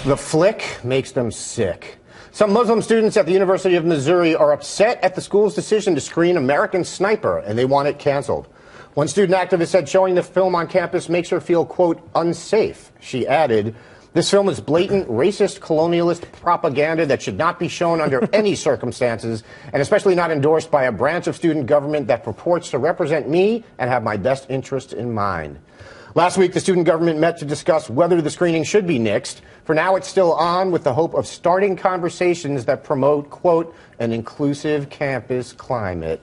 The flick makes them sick. Some Muslim students at the University of Missouri are upset at the school's decision to screen American Sniper, and they want it canceled. One student activist said showing the film on campus makes her feel, quote, unsafe. She added, this film is blatant, racist, colonialist propaganda that should not be shown under any circumstances, and especially not endorsed by a branch of student government that purports to represent me and have my best interests in mind. Last week, the student government met to discuss whether the screening should be nixed. For now, it's still on with the hope of starting conversations that promote, quote, an inclusive campus climate.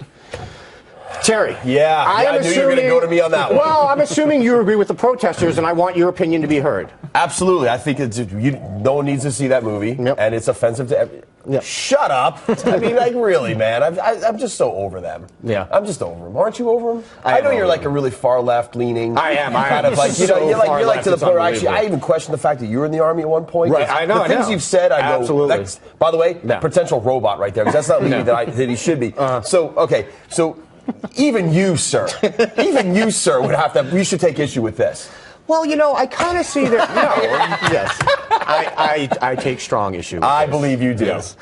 Terry. Yeah, I knew you were going to go to me on that one. Well, I'm assuming you agree with the protesters, and I want your opinion to be heard. Absolutely. I think no one needs to see that movie, and it's offensive to everyone. Yep. Shut up. I mean, like, really, man. I'm just so over them. Yeah. I'm just over them. Aren't you over them? I know you're like a really far left leaning. I am. Kind of like, you're like to the point where actually, I even questioned the fact that you were in the Army at one point. Right. I know. The things you've said, I go, absolutely. By the way, potential robot right there, because that's not me that he should be. So, even you, sir, would have to. We should take issue with this. Well, I kind of see that. No, yes, I take strong issue with I this. believe you do. Yes.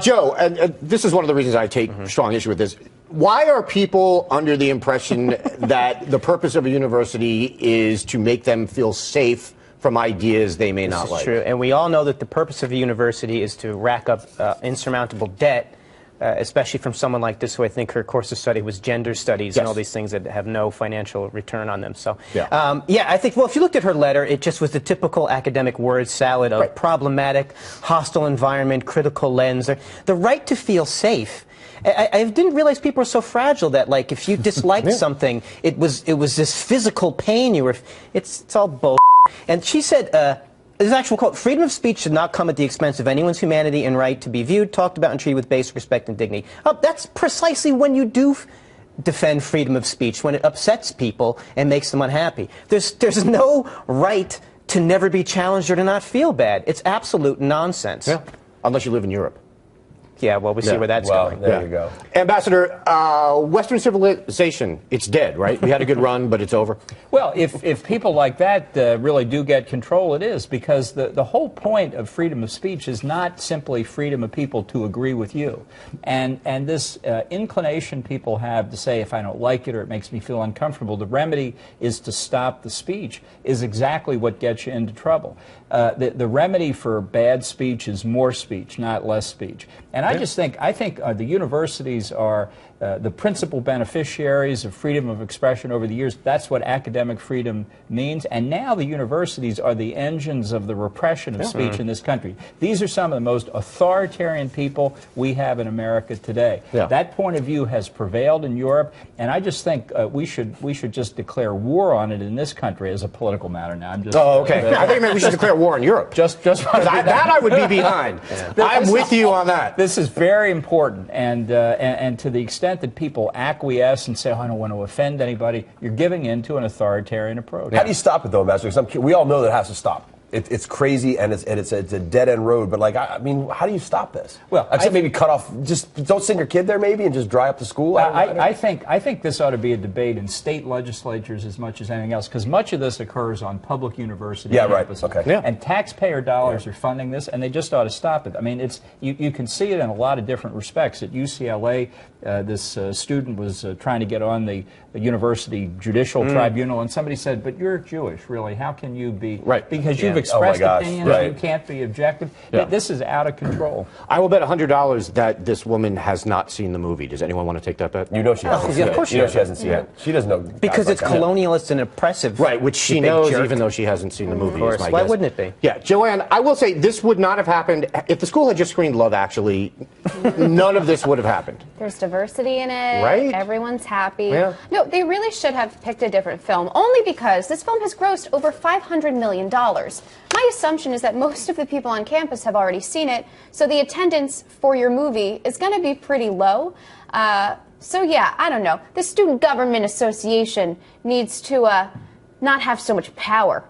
Joe, and this is one of the reasons I take strong issue with this. Why are people under the impression that the purpose of a university is to make them feel safe from ideas they may not like? This is true, and we all know that the purpose of a university is to rack up insurmountable debt. Especially from someone like this, who I think her course of study was gender studies and all these things that have no financial return on them. So, I think, well, if you looked at her letter, it just was the typical academic word salad of problematic, hostile environment, critical lens. The right to feel safe. I didn't realize people are so fragile that, like, if you disliked something, it was this physical pain you were. It's all bull. And she said. This is an actual quote. Freedom of speech should not come at the expense of anyone's humanity and right to be viewed, talked about, and treated with basic respect and dignity. That's precisely when you do defend freedom of speech, when it upsets people and makes them unhappy. There's no right to never be challenged or to not feel bad. It's absolute nonsense. Yeah, unless you live in Europe. Yeah, well, we see where that's going. There you go. Ambassador, Western civilization, it's dead, right? We had a good run, but it's over. Well, if people like that really do get control, it is, because the whole point of freedom of speech is not simply freedom of people to agree with you. And this inclination people have to say, if I don't like it or it makes me feel uncomfortable, the remedy is to stop the speech, is exactly what gets you into trouble. The remedy for bad speech is more speech, not less speech. And I think the universities are the principal beneficiaries of freedom of expression over the years. That's what academic freedom means. And now the universities are the engines of the repression of speech in this country. These are some of the most authoritarian people we have in America today. That point of view has prevailed in Europe, and I just think we should just declare war on it in this country as a political matter. Now, I'm just. Oh, okay. I think maybe we should declare war in Europe. Just that I would be behind. I'm with you on that. This is very important, and to the extent that people acquiesce and say, oh, I don't want to offend anybody, you're giving in to an authoritarian approach. How do you stop it, though, Ambassador? We all know that it has to stop. It's crazy, and it's a dead-end road. But, like, I mean, how do you stop this? Well, except maybe cut off, just don't send your kid there, maybe, and just dry up the school? I think this ought to be a debate in state legislatures as much as anything else, because much of this occurs on public university campuses. Right. Okay. And taxpayer dollars are funding this, and they just ought to stop it. I mean, you can see it in a lot of different respects. At UCLA, this student was trying to get on the university judicial tribunal, and somebody said, but you're Jewish, really. How can you be? Right. Because you've expressed opinions, you can't be objective. This is out of control. I will bet $100 that this woman has not seen the movie. Does anyone want to take that bet? You know she hasn't seen it. Of course she hasn't seen it. She doesn't know. Because it's colonialist and oppressive. Right, which she knows even though she hasn't seen the movie. Of course. Why wouldn't it be? Yeah, Joanne, I will say this would not have happened if the school had just screened Love Actually. None of this would have happened. There's diversity in it. Right? Everyone's happy. Yeah. No, they really should have picked a different film, only because this film has grossed over $500 million. My assumption is that most of the people on campus have already seen it, so the attendance for your movie is going to be pretty low. So yeah, I don't know. The Student Government Association needs to not have so much power.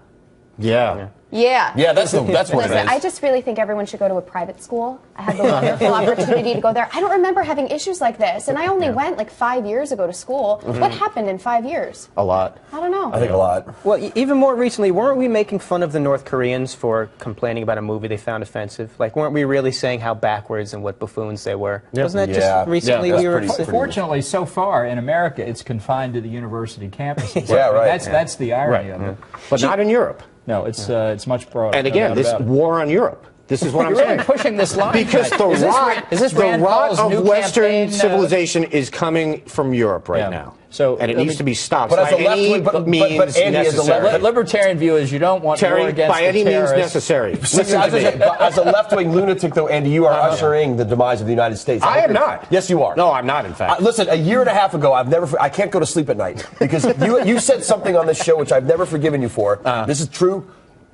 Yeah. Yeah. Yeah, that's what it Listen, is. I just really think everyone should go to a private school. I had the wonderful opportunity to go there. I don't remember having issues like this, and I only went like 5 years ago to school. What happened in 5 years? A lot. I don't know. I think a lot. Well, even more recently, weren't we making fun of the North Koreans for complaining about a movie they found offensive? Like, weren't we really saying how backwards and what buffoons they were? Wasn't that Yeah. just recently Yeah, we were... that's pretty- Fortunately, so far in America, it's confined to the university campuses. Yeah, right. That's the irony of it. But not in Europe. No, it's much broader. And no again, doubt this about it. war on Europe. This is what I'm You're really saying. pushing this line. Because tonight. Is this the Rand rot Paul's of new Western campaign, civilization is coming from Europe right Yeah. now. So, and it let needs me- to be stopped But by as a any left-wing- but means Andy, as a necessary. The libertarian view is you don't want war Terry, against by the any means terrorists. necessary. See, Listen to me. as a left-wing lunatic, though, Andy, you are ushering the demise of the United States. I am not. Yes, you are. No, I'm not, in fact. Listen, a year and a half ago, I can't go to sleep at night because you said something on this show which I've never forgiven you for. This is true.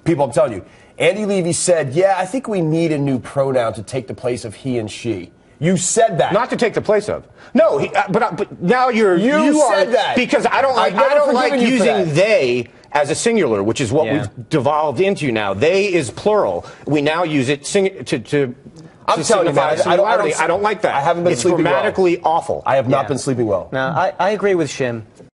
People, I'm telling you. Andy Levy said, yeah, I think we need a new pronoun to take the place of he and she. You said that. Not to take the place of. No, but now you said are, that. because I don't I've never like forgiven you for using that. they as a singular, which is what Yeah. we've devolved into now. They is plural. We now use it to I'm telling you, signify man, singularity. I don't like that. I haven't been it's sleeping well. grammatically awful. I have not Yeah. been sleeping well. Now, I agree with Shim.